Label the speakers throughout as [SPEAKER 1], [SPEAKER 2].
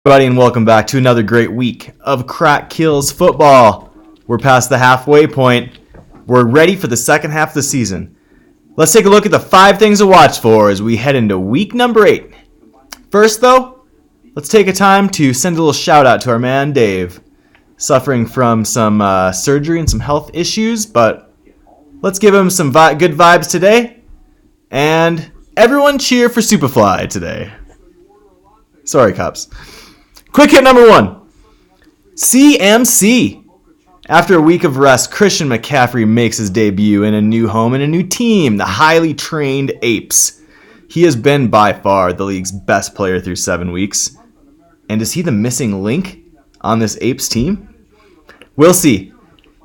[SPEAKER 1] Everybody, and welcome back to another great week of Crack Kills football. We're past the halfway point. We're ready for the second half of the season. Let's take a look at the 5 things to watch for as we head into week number 8. First, though, let's take a time to send a little shout out to our man Dave, suffering from some surgery and some health issues, but let's give him some good vibes today. And everyone cheer for Superfly today. Sorry, cops. Quick hit number 1. CMC. After a week of rest, Christian McCaffrey makes his debut in a new home and a new team, the highly trained Apes. He has been by far the league's best player through 7 weeks. And is he the missing link on this Apes team? We'll see.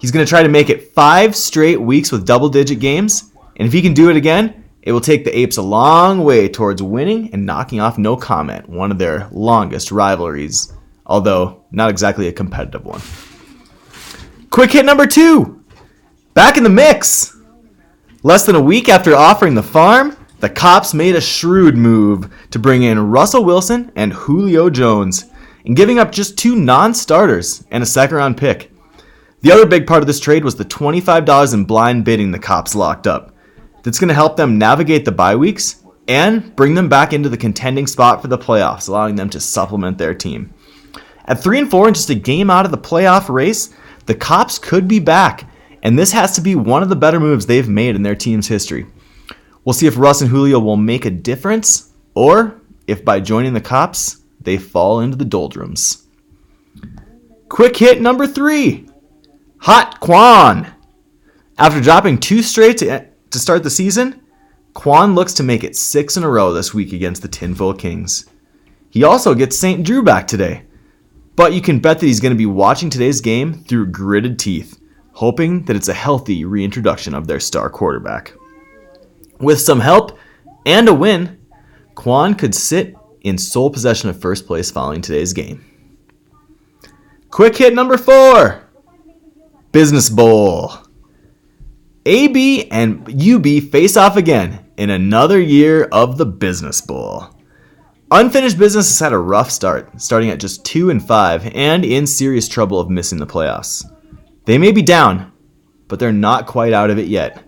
[SPEAKER 1] He's going to try to make it 5 straight weeks with double-digit games. And if he can do it again, it will take the Apes a long way towards winning and knocking off No Comment, one of their longest rivalries, although not exactly a competitive one. Quick hit number 2. Back in the mix. Less than a week after offering the farm, the Cops made a shrewd move to bring in Russell Wilson and Julio Jones, and giving up just 2 non-starters and a second-round pick. The other big part of this trade was the $25 in blind bidding the Cops locked up. That's going to help them navigate the bye weeks and bring them back into the contending spot for the playoffs, allowing them to supplement their team. At 3-4 and just a game out of the playoff race, the Cops could be back, and this has to be one of the better moves they've made in their team's history. We'll see if Russ and Julio will make a difference, or if by joining the Cops, they fall into the doldrums. Quick hit number 3. Hot Quan. After dropping 2 straight to start the season, Quan looks to make it 6 in a row this week against the Tinfoil Kings. He also gets St. Drew back today, but you can bet that he's going to be watching today's game through gritted teeth, hoping that it's a healthy reintroduction of their star quarterback. With some help and a win, Quan could sit in sole possession of first place following today's game. Quick hit number 4. Business Bowl. AB and UB face off again in another year of the Business Bowl. Unfinished Business has had a rough start, starting at just 2-5 and in serious trouble of missing the playoffs. They may be down, but they're not quite out of it yet.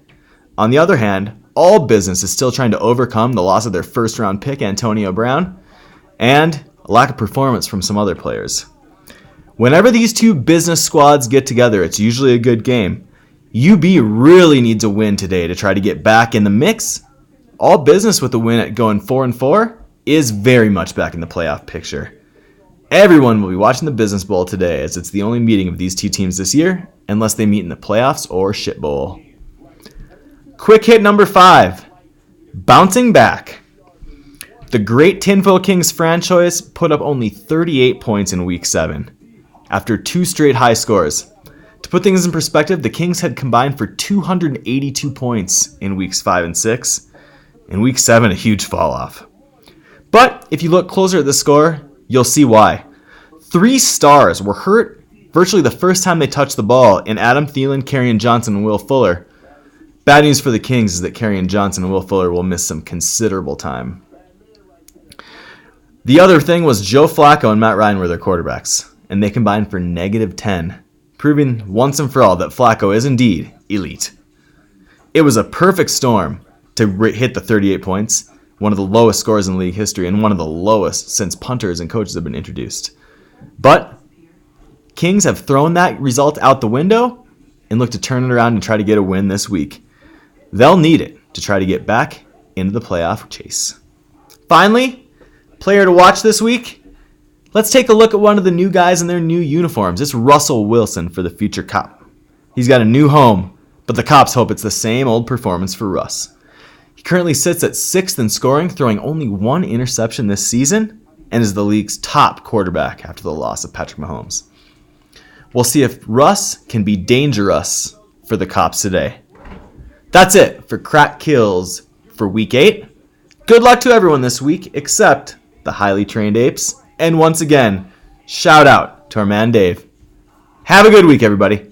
[SPEAKER 1] On the other hand, All Business is still trying to overcome the loss of their first-round pick, Antonio Brown, and a lack of performance from some other players. Whenever these two business squads get together, it's usually a good game. UB really needs a win today to try to get back in the mix. All Business with the win at going 4-4 is very much back in the playoff picture. Everyone will be watching the Business Bowl today as it's the only meeting of these two teams this year unless they meet in the playoffs or shit bowl. Quick hit number 5. Bouncing back. The great Tinfoil Kings franchise put up only 38 points in Week 7 after 2 straight high scores. To put things in perspective, the Kings had combined for 282 points in Weeks 5 and 6. In Week 7, a huge fall off. But if you look closer at the score, you'll see why. 3 stars were hurt virtually the first time they touched the ball in Adam Thielen, Kerryon Johnson, and Will Fuller. Bad news for the Kings is that Kerryon Johnson and Will Fuller will miss some considerable time. The other thing was Joe Flacco and Matt Ryan were their quarterbacks, and they combined for -10. Proving once and for all that Flacco is indeed elite. It was a perfect storm to hit the 38 points, one of the lowest scores in league history and one of the lowest since punters and coaches have been introduced. But Kings have thrown that result out the window and look to turn it around and try to get a win this week. They'll need it to try to get back into the playoff chase. Finally, player to watch this week. Let's take a look at one of the new guys in their new uniforms. It's Russell Wilson for the future Cop. He's got a new home, but the Cops hope it's the same old performance for Russ. He currently sits at 6th in scoring, throwing only 1 interception this season, and is the league's top quarterback after the loss of Patrick Mahomes. We'll see if Russ can be dangerous for the Cops today. That's it for Crack Kills for Week 8. Good luck to everyone this week except the highly trained Apes. And once again, shout out to our man Dave. Have a good week, everybody.